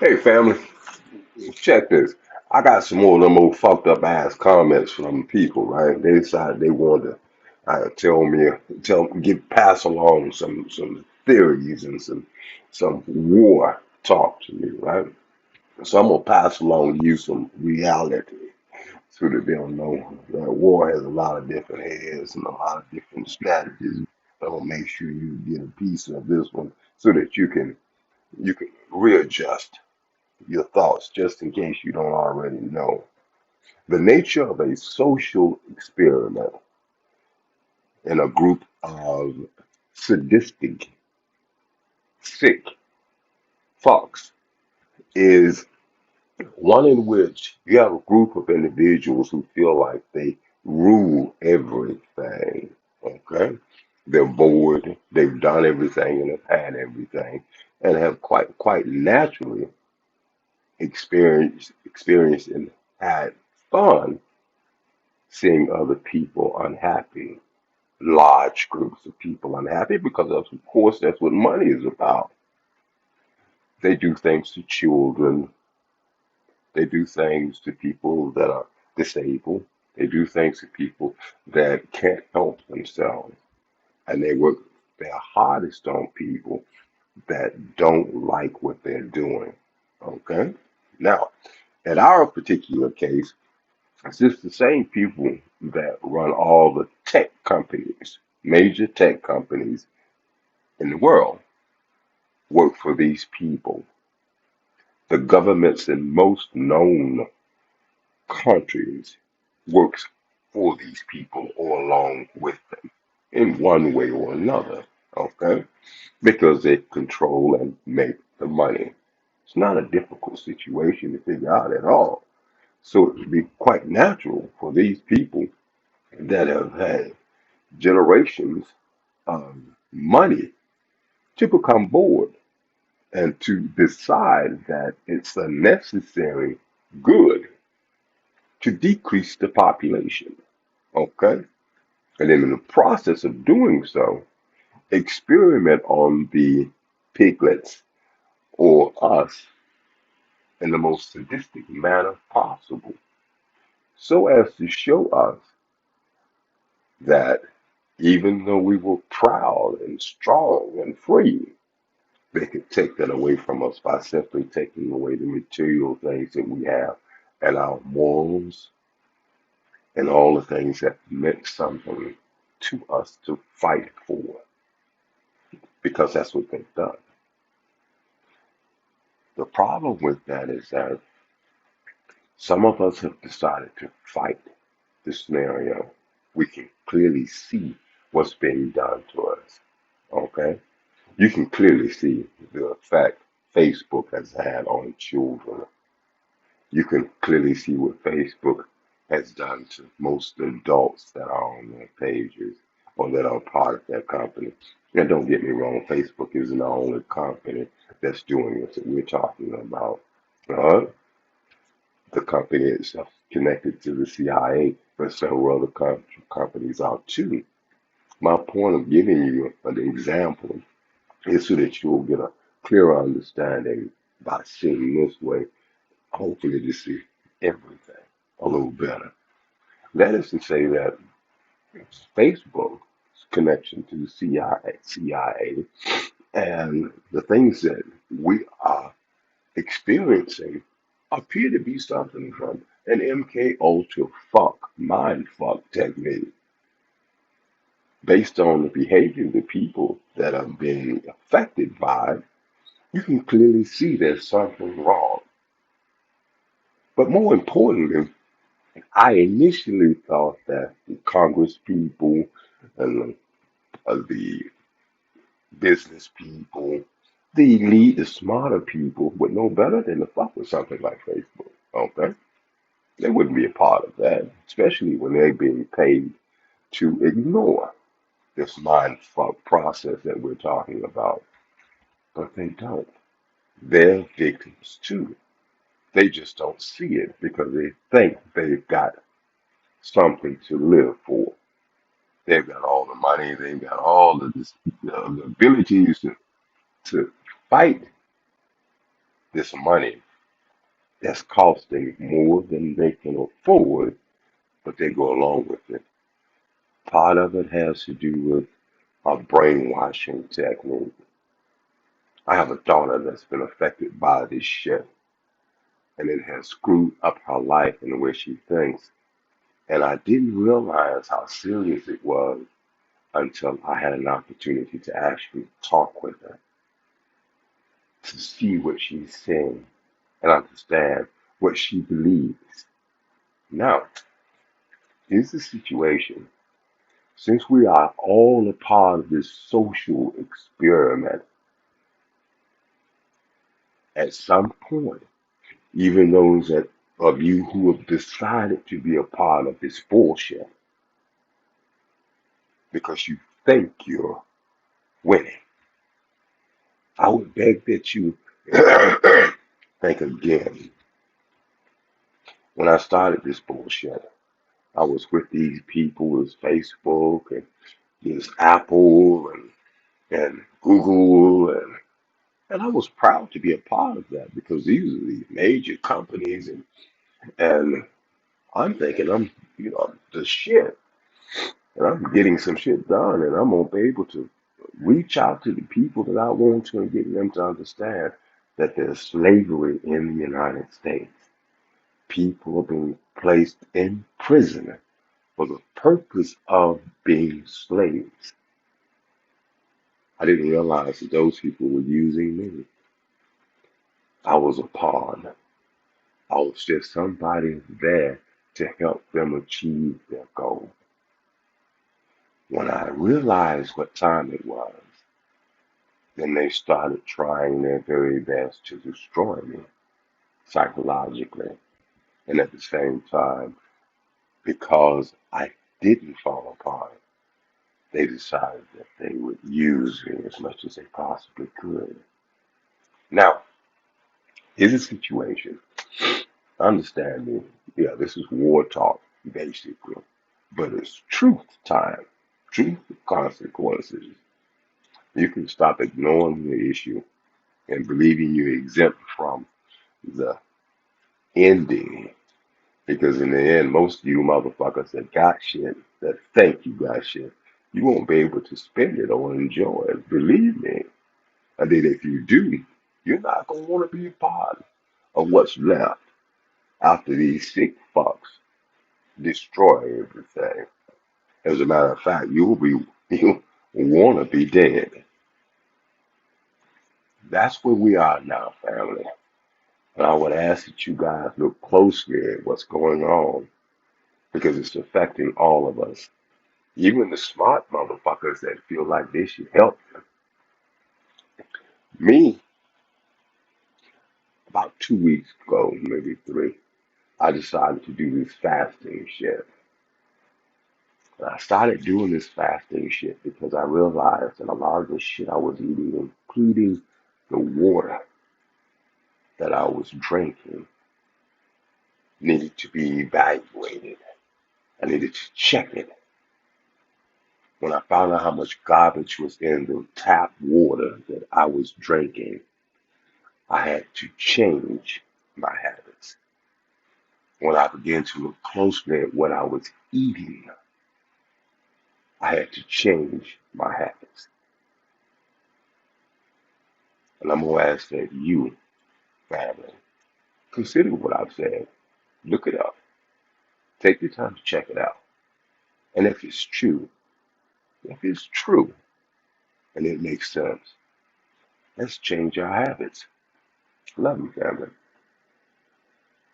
Hey family, check this. I got some more of them old fucked up ass comments from people, right? They decided they wanted to tell me, pass along some theories and some war talk to me, right? So I'm gonna pass along to you some reality so that they'll know that war has a lot of different heads and a lot of different strategies. I'm gonna make sure you get a piece of this one so that you can readjust your thoughts just in case you don't already know. The nature of a social experiment in a group of sadistic, sick fucks is one in which you have a group of individuals who feel like they rule everything. Okay? They're bored, they've done everything and have had everything, and have quite naturally experienced and had fun seeing other people unhappy, large groups of people unhappy, because of course that's what money is about. They do things to children, they do things to people that are disabled, they do things to people that can't help themselves, and they work their hardest on people that don't like what they're doing. Okay? Now, in our particular case, it's just the same people that run all the tech companies, major tech companies in the world, work for these people. The governments in most known countries works for these people or along with them in one way or another. Okay? Because they control and make the money. It's not a difficult situation to figure out at all. So it would be quite natural for these people that have had generations of money to become bored and to decide that it's a necessary good to decrease the population. Okay? And then in the process of doing so, experiment on the piglets or us in the most sadistic manner possible so as to show us that even though we were proud and strong and free, they could take that away from us by simply taking away the material things that we have and our morals and all the things that meant something to us to fight for, because that's what they've done. The problem with that is that some of us have decided to fight the scenario. We can clearly see what's being done to us. Okay? You can clearly see the effect Facebook has had on children. You can clearly see what Facebook has done to most adults that are on their pages or that are part of their company. And don't get me wrong, Facebook isn't the only company that's doing this that we're talking about. Uh, the company itself is connected to the CIA, but several other companies are too. My point of giving you an example is so that you'll get a clearer understanding by seeing this way, hopefully to see everything a little better. That is to say that Facebook's connection to the CIA and the things that we are experiencing appear to be something from an MK Ultra fuck, mind fuck technique based on the behavior of the people that are being affected by it. You can clearly see there's something wrong. But more importantly, I initially thought that the Congress people and the business people, the elite, the smarter people would know better than to fuck with something like Facebook. Okay? They wouldn't be a part of that, especially when they're being paid to ignore this mind fuck process that we're talking about. But they don't. They're victims too. They just don't see it because they think they've got something to live for. They've got all the money, they've got all the abilities to fight this money that's costing more than they can afford, but they go along with it. Part of it has to do with a brainwashing technique. I have a daughter that's been affected by this shit, and it has screwed up her life in the way she thinks. And I didn't realize how serious it was until I had an opportunity to actually talk with her, to see what she's saying and understand what she believes. Now, here's the situation. Since we are all a part of this social experiment, at some point, even those of you who have decided to be a part of this bullshit because you think you're winning, I would beg that you think again. When I started this bullshit, I was with these people, it was Facebook and there's Apple and Google and I was proud to be a part of that because these are these major companies and I'm thinking I'm the shit and I'm getting some shit done and I'm gonna be able to reach out to the people that I want to and get them to understand that there's slavery in the United States. People are being placed in prison for the purpose of being slaves. I didn't realize that those people were using me. I was a pawn. I was just somebody there to help them achieve their goal. When I realized what time it was, then they started trying their very best to destroy me psychologically. And at the same time, because I didn't fall apart, they decided that they would use me as much as they possibly could. Now, here's a situation. Understand me. Yeah, this is war talk, basically. But it's truth time. Truth consequences. You can stop ignoring the issue and believing you're exempt from the ending. Because in the end, most of you motherfuckers that got shit, that think you got shit, you won't be able to spend it or enjoy it. Believe me. And then if you do, you're not going to want to be a part of what's left after these sick fucks destroy everything. As a matter of fact, you want to be dead. That's where we are now, family. And I would ask that you guys look closely at what's going on because it's affecting all of us. Even the smart motherfuckers that feel like they should help me. About 2 weeks ago, maybe three, I decided to do this fasting shit. And I started doing this fasting shit because I realized that a lot of the shit I was eating, including the water that I was drinking, needed to be evaluated. I needed to check it. When I found out how much garbage was in the tap water that I was drinking, I had to change my habits. When I began to look closely at what I was eating, I had to change my habits. And I'm going to ask that you, family, consider what I've said. Look it up. Take the time to check it out. And if it's true and it makes sense, let's change our habits. Love you, family.